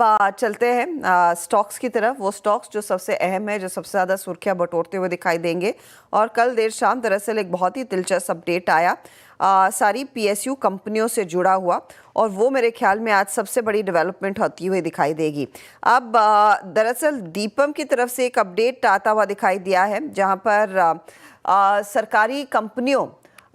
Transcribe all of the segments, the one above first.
अब चलते हैं स्टॉक्स की तरफ। वो स्टॉक्स जो सबसे अहम है, जो सबसे ज़्यादा सुर्खियां बटोरते हुए दिखाई देंगे। और कल देर शाम दरअसल एक बहुत ही दिलचस्प अपडेट आया सारी पीएसयू कंपनियों से जुड़ा हुआ, और वो मेरे ख्याल में आज सबसे बड़ी डेवलपमेंट होती हुई दिखाई देगी। अब दरअसल दीपम की तरफ से एक अपडेट आता हुआ दिखाई दिया है, जहां पर सरकारी कंपनियों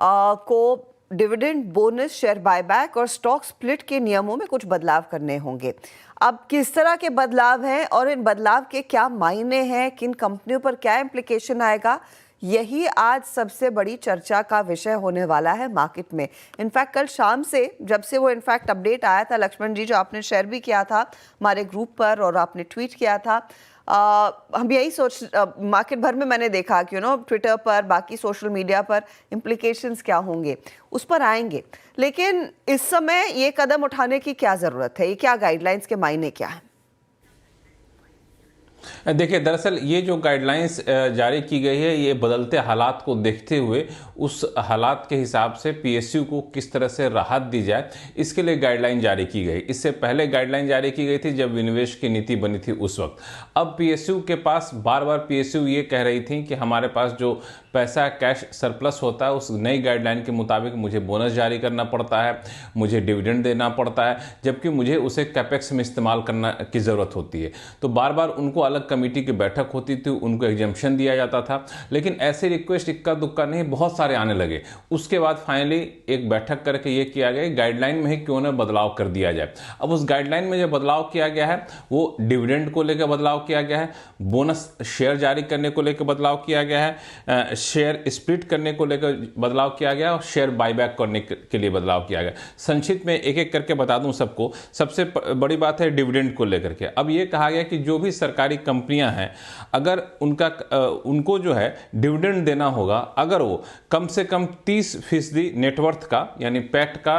को डिविडेंड, बोनस, शेयर बायबैक और स्टॉक स्प्लिट के नियमों में कुछ बदलाव करने होंगे। अब किस तरह के बदलाव हैं और इन बदलाव के क्या मायने हैं, किन कंपनियों पर क्या इम्प्लीकेशन आएगा, यही आज सबसे बड़ी चर्चा का विषय होने वाला है मार्केट में। इनफैक्ट कल शाम से जब से वो इनफैक्ट अपडेट आया था लक्ष्मण जी, जो आपने शेयर भी किया था हमारे ग्रुप पर और आपने ट्वीट किया था, हम यही मार्केट भर में मैंने देखा कि ट्विटर पर, बाकी सोशल मीडिया पर इम्प्लीकेशंस क्या होंगे उस पर आएंगे। लेकिन इस समय ये कदम उठाने की क्या ज़रूरत है, ये क्या गाइडलाइंस के मायने क्या है? देखिए, दरअसल ये जो गाइडलाइंस जारी की गई है, ये बदलते हालात को देखते हुए उस हालात के हिसाब से पीएसयू को किस तरह से राहत दी जाए, इसके लिए गाइडलाइन जारी की गई। इससे पहले गाइडलाइन जारी की गई थी जब विनिवेश की नीति बनी थी उस वक्त। अब पीएसयू के पास बार बार पीएसयू ये कह रही थी कि हमारे पास जो पैसा कैश सरप्लस होता है, उस नई गाइडलाइन के मुताबिक मुझे बोनस जारी करना पड़ता है, मुझे डिविडेंड देना पड़ता है, जबकि मुझे उसे कैपेक्स में इस्तेमाल करना की ज़रूरत होती है। तो बार बार उनको अलग कमेटी की बैठक होती थी, उनको एग्जम्पशन दिया जाता था, लेकिन ऐसे रिक्वेस्ट इक्का दुक्का नहीं, बहुत सारे आने लगे। उसके बाद फाइनली एक बैठक करके ये किया गया, गाइडलाइन में ही क्यों ना बदलाव कर दिया जाए। अब उस गाइडलाइन में जो बदलाव किया गया है वो डिविडेंड को लेकर बदलाव किया गया है, बोनस शेयर जारी करने को लेकर बदलाव किया गया है, शेयर स्प्लिट करने को लेकर बदलाव किया गया और शेयर बायबैक करने के लिए बदलाव किया गया। संक्षिप्त में एक एक करके बता दूं सबको। सबसे बड़ी बात है डिविडेंड को लेकर के। अब ये कहा गया कि जो भी सरकारी कंपनियां हैं, अगर उनको जो है डिविडेंड देना होगा, अगर वो कम से कम 30% नेटवर्थ का, यानी पैक्ट का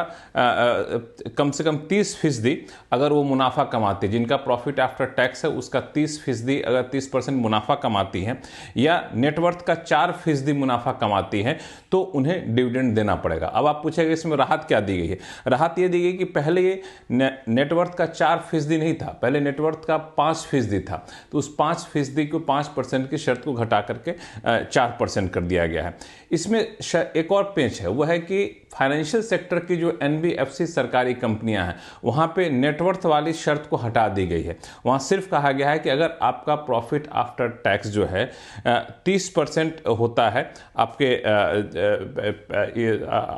कम से कम 30% अगर वो मुनाफा कमाते, जिनका प्रॉफिट आफ्टर टैक्स है उसका 30%, अगर 30% मुनाफा कमाती हैं या नेटवर्थ का 4% मुनाफा कमाती हैं, तो उन्हें डिविडेंड देना पड़ेगा। अब आप पूछेंगे इसमें राहत क्या दी गई है? राहत ये दी गई कि पहले ये नेटवर्थ का 4% नहीं था, पहले नेटवर्थ का 5% था, तो उस 5% को 5% की शर्त को घटा करके 4% कर दिया गया है। इसमें एक और पेंच है, वह है कि फाइनेंशियल सेक्टर की जो एनबीएफसी सरकारी कंपनियां हैं, वहां पे नेटवर्थ वाली शर्त को हटा दी गई है। वहां सिर्फ कहा गया है कि अगर आपका प्रॉफिट आफ्टर टैक्स जो है 30% होता है,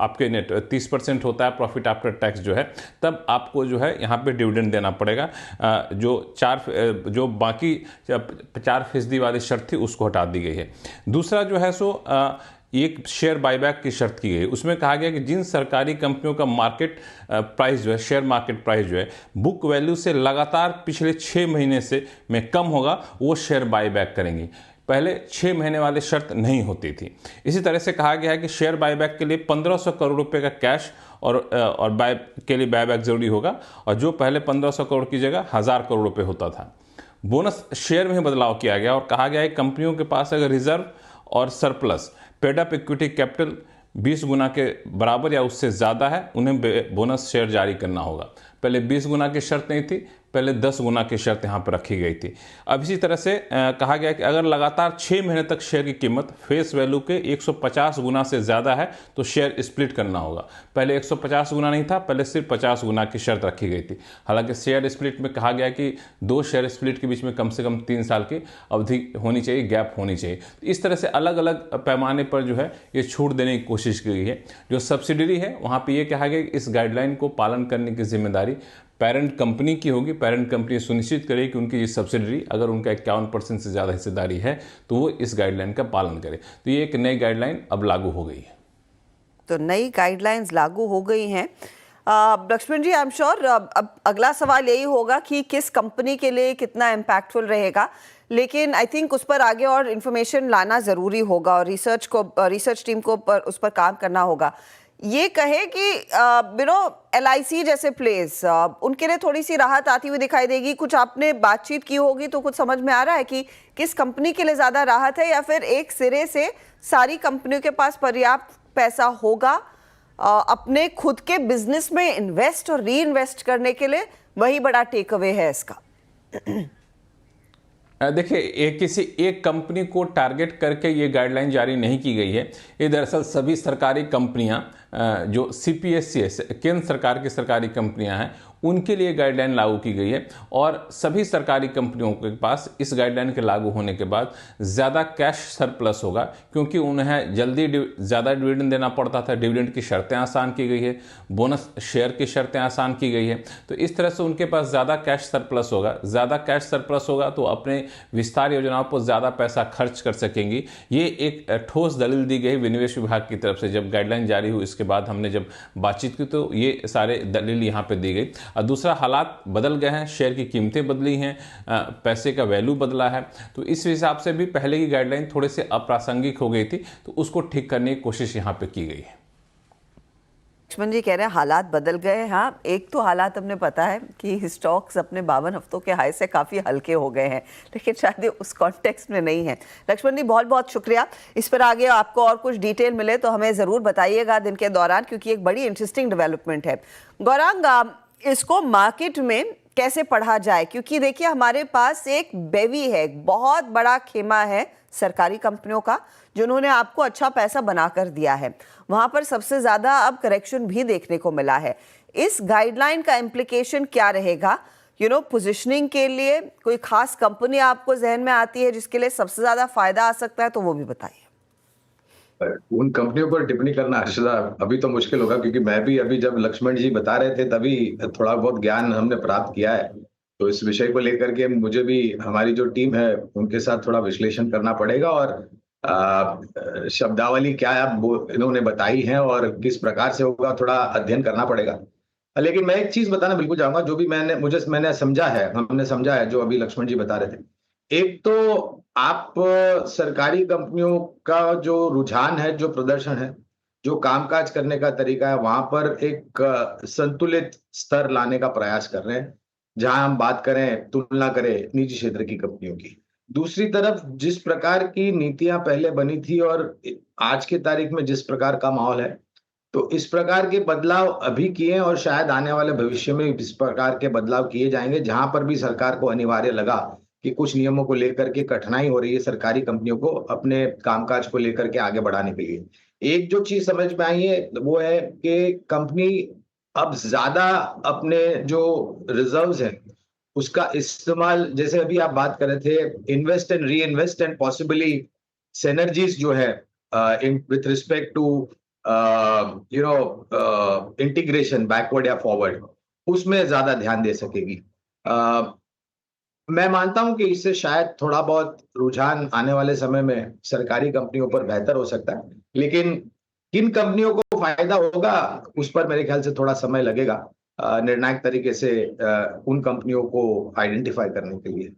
आपके नेट 30% होता है प्रॉफिट आफ्टर टैक्स जो है, तब आपको जो है यहाँ पे डिविडेंड देना पड़ेगा। जो बाकी 4% वाली शर्त थी उसको हटा दी गई है। दूसरा जो है सो एक शेयर बायबैक की शर्त की गई। उसमें कहा गया कि जिन सरकारी कंपनियों का मार्केट प्राइस जो है, शेयर मार्केट प्राइस जो है, बुक वैल्यू से लगातार पिछले 6 महीने से में कम होगा, वो शेयर बायबैक करेंगी। पहले 6 महीने वाली शर्त नहीं होती थी। इसी तरह से कहा गया है कि शेयर बायबैक के लिए 1500 करोड़ रुपए का कैश और के लिए बायबैक जरूरी होगा, और जो पहले 1500 करोड़ की जगह 1000 करोड़ रुपए होता था। बोनस शेयर में बदलाव किया गया और कहा गया है कंपनियों के पास अगर रिजर्व और surplus, paid up equity capital 20 गुना के बराबर या उससे ज़्यादा है, उन्हें बोनस शेयर जारी करना होगा। पहले 20 गुना की शर्त नहीं थी, पहले 10 गुना की शर्त यहाँ पर रखी गई थी। अब इसी तरह से कहा गया कि अगर लगातार 6 महीने तक शेयर की कीमत फेस वैल्यू के 150 गुना से ज़्यादा है तो शेयर स्प्लिट करना होगा। पहले 150 गुना नहीं था, पहले सिर्फ 50 गुना की शर्त रखी गई थी। हालांकि शेयर स्प्लिट में कहा गया कि 2 शेयर स्प्लिट के बीच में कम से कम 3 साल की अवधि होनी चाहिए, गैप होनी चाहिए। इस तरह से अलग अलग पैमाने पर जो है ये छूट देने की कोशिश की गई है। जो सब्सिडरी है वहाँ पर यह कहा गया कि इस गाइडलाइन को पालन करने की जिम्मेदारी पेरेंट कंपनी की होगी। पेरेंट कंपनी सुनिश्चित करे कि उनकी ये सब्सिडरी, अगर उनका 51% से ज़्यादा हिस्सेदारी है, तो वो इस गाइडलाइन का पालन करे। तो ये एक नई गाइडलाइन अब लागू हो गई है। तो नई गाइडलाइंस लागू हो गई हैं। लक्ष्मण जी, आई एम श्योर अब अगला सवाल यही होगा कि किस कंपनी के लिए कितना इम्पैक्टफुल रहेगा, लेकिन आई थिंक उस पर आगे और इन्फॉर्मेशन लाना ज़रूरी होगा और रिसर्च टीम को उस पर काम करना होगा। ये कहे कि LIC जैसे प्लेस, उनके लिए थोड़ी सी राहत आती हुई दिखाई देगी। कुछ आपने बातचीत की होगी तो कुछ समझ में आ रहा है कि किस कंपनी के लिए ज़्यादा राहत है, या फिर एक सिरे से सारी कंपनियों के पास पर्याप्त पैसा होगा अपने खुद के बिजनेस में इन्वेस्ट और री इन्वेस्ट करने के लिए, वही बड़ा टेक अवे है इसका। देखिए, किसी एक कंपनी को टारगेट करके ये गाइडलाइन जारी नहीं की गई है। ये दरअसल सभी सरकारी कंपनियां जो सीपीएससी है, केंद्र सरकार की सरकारी कंपनियां हैं, उनके लिए गाइडलाइन लागू की गई है। और सभी सरकारी कंपनियों के पास इस गाइडलाइन के लागू होने के बाद ज़्यादा कैश सरप्लस होगा, क्योंकि उन्हें जल्दी ज़्यादा डिविडेंड देना पड़ता था। डिविडेंड की शर्तें आसान की गई है, बोनस शेयर की शर्तें आसान की गई है। तो इस तरह से उनके पास ज़्यादा कैश सरप्लस होगा। ज़्यादा कैश सरप्लस होगा तो अपने विस्तार योजनाओं पर ज़्यादा पैसा खर्च कर सकेंगी। ये एक ठोस दलील दी गई विनिवेश विभाग की तरफ से। जब गाइडलाइन जारी हुई इसके बाद हमने जब बातचीत की तो ये सारे दलील यहाँ पे दी गई। और दूसरा, हालात बदल गए हैं, शेयर की कीमतें बदली हैं, पैसे का वैल्यू बदला है। तो इस हिसाब से भी पहले की गाइडलाइन थोड़े से अप्रासंगिक हो गई थी, तो उसको ठीक करने की कोशिश यहाँ पे की गई है। लक्ष्मण जी कह रहे हैं हालात बदल गए। हाँ, एक तो हालात हमने पता है कि स्टॉक्स अपने 52 हफ्तों के हाई से काफ़ी हल्के हो गए हैं, लेकिन शायद ये उस कॉन्टेक्स्ट में नहीं है। लक्ष्मण जी बहुत बहुत शुक्रिया। इस पर आगे आपको और कुछ डिटेल मिले तो हमें ज़रूर बताइएगा दिन के दौरान, क्योंकि एक बड़ी इंटरेस्टिंग डेवलपमेंट है। गौरांग, इसको मार्केट में कैसे पढ़ा जाए, क्योंकि देखिए हमारे पास एक बेवी है, एक बहुत बड़ा खेमा है सरकारी कंपनियों का, जिन्होंने आपको अच्छा पैसा बनाकर दिया है। वहां पर सबसे ज्यादा अब करेक्शन भी देखने को मिला है। इस गाइडलाइन का इम्प्लीकेशन क्या रहेगा? पोजीशनिंग के लिए कोई खास कंपनी आपको जहन में आती है जिसके लिए सबसे ज्यादा फायदा आ सकता है, तो वो भी बताइए। उन कंपनियों पर टिप्पणी करना हर्षदा अभी तो मुश्किल होगा, क्योंकि मैं भी अभी जब लक्ष्मण जी बता रहे थे तभी थोड़ा बहुत ज्ञान हमने प्राप्त किया है। तो इस विषय को लेकर के मुझे भी हमारी जो टीम है उनके साथ थोड़ा विश्लेषण करना पड़ेगा, और शब्दावली क्या इन्होंने बताई है और किस प्रकार से होगा थोड़ा अध्ययन करना पड़ेगा। लेकिन मैं एक चीज बताना बिल्कुल चाहूंगा, जो भी मैंने समझा है, हमने समझा है जो अभी लक्ष्मण जी बता रहे थे। एक तो आप सरकारी कंपनियों का जो रुझान है, जो प्रदर्शन है, जो कामकाज करने का तरीका है, वहां पर एक संतुलित स्तर लाने का प्रयास कर रहे हैं, जहां हम बात करें, तुलना करें निजी क्षेत्र की कंपनियों की। दूसरी तरफ जिस प्रकार की नीतियां पहले बनी थी और आज की तारीख में जिस प्रकार का माहौल है, तो इस प्रकार के बदलाव अभी किए और शायद आने वाले भविष्य में इस प्रकार के बदलाव किए जाएंगे, जहां पर भी सरकार को अनिवार्य लगा कि कुछ नियमों को लेकर के कठिनाई हो रही है सरकारी कंपनियों को अपने कामकाज को लेकर के आगे बढ़ाने के लिए। एक जो चीज समझ में आई है वो है कि कंपनी अब ज्यादा अपने जो रिजर्व्स हैं उसका इस्तेमाल, जैसे अभी आप बात कर रहे थे, invest and reinvest and possibly synergies जो है in with respect to integration backward या फॉरवर्ड, उसमें ज्यादा ध्यान दे सकेगी। मैं मानता हूं कि इससे शायद थोड़ा बहुत रुझान आने वाले समय में सरकारी कंपनियों पर बेहतर हो सकता है, लेकिन किन कंपनियों को फायदा होगा उस पर मेरे ख्याल से थोड़ा समय लगेगा निर्णायक तरीके से उन कंपनियों को आइडेंटिफाई करने के लिए।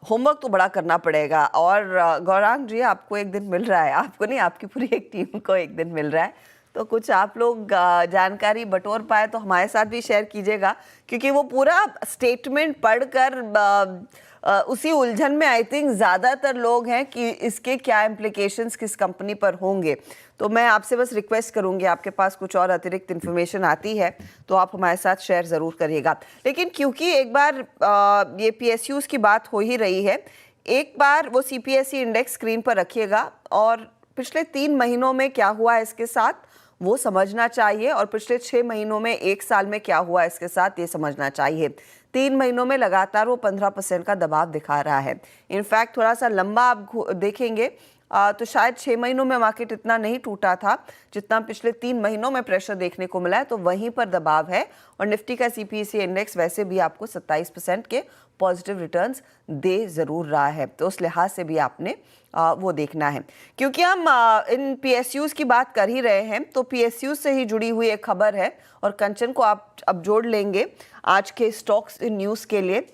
होमवर्क तो बड़ा करना पड़ेगा। और गौरांग जी, आपको एक दिन मिल रहा है, आपको नहीं, आपकी पूरी एक टीम को एक दिन मिल रहा है, तो कुछ आप लोग जानकारी बटोर पाए तो हमारे साथ भी शेयर कीजिएगा, क्योंकि वो पूरा स्टेटमेंट पढ़कर उसी उलझन में आई थिंक ज़्यादातर लोग हैं कि इसके क्या इम्प्लीकेशंस किस कंपनी पर होंगे। तो मैं आपसे बस रिक्वेस्ट करूंगी, आपके पास कुछ और अतिरिक्त इन्फॉर्मेशन आती है तो आप हमारे साथ शेयर ज़रूर करिएगा। लेकिन क्योंकि एक बार ये PSUs की बात हो ही रही है, एक बार वो CPSE इंडेक्स स्क्रीन पर रखिएगा और पिछले 3 महीनों में क्या हुआ इसके साथ वो समझना चाहिए, और पिछले 6 महीनों में 1 साल में क्या हुआ इसके साथ ये समझना चाहिए। 3 महीनों में लगातार वो 15% का दबाव दिखा रहा है। इनफैक्ट थोड़ा सा लंबा आप देखेंगे तो शायद 6 महीनों में मार्केट इतना नहीं टूटा था जितना पिछले 3 महीनों में प्रेशर देखने को मिला है, तो वहीं पर दबाव है। और निफ्टी का CPSE इंडेक्स वैसे भी आपको 27% के पॉजिटिव रिटर्न्स दे ज़रूर रहा है, तो उस लिहाज से भी आपने वो देखना है। क्योंकि हम इन PSUs की बात कर ही रहे हैं, तो PSUs से ही जुड़ी हुई एक खबर है, और कंचन को आप अब जोड़ लेंगे आज के स्टॉक्स इन न्यूज़ के लिए।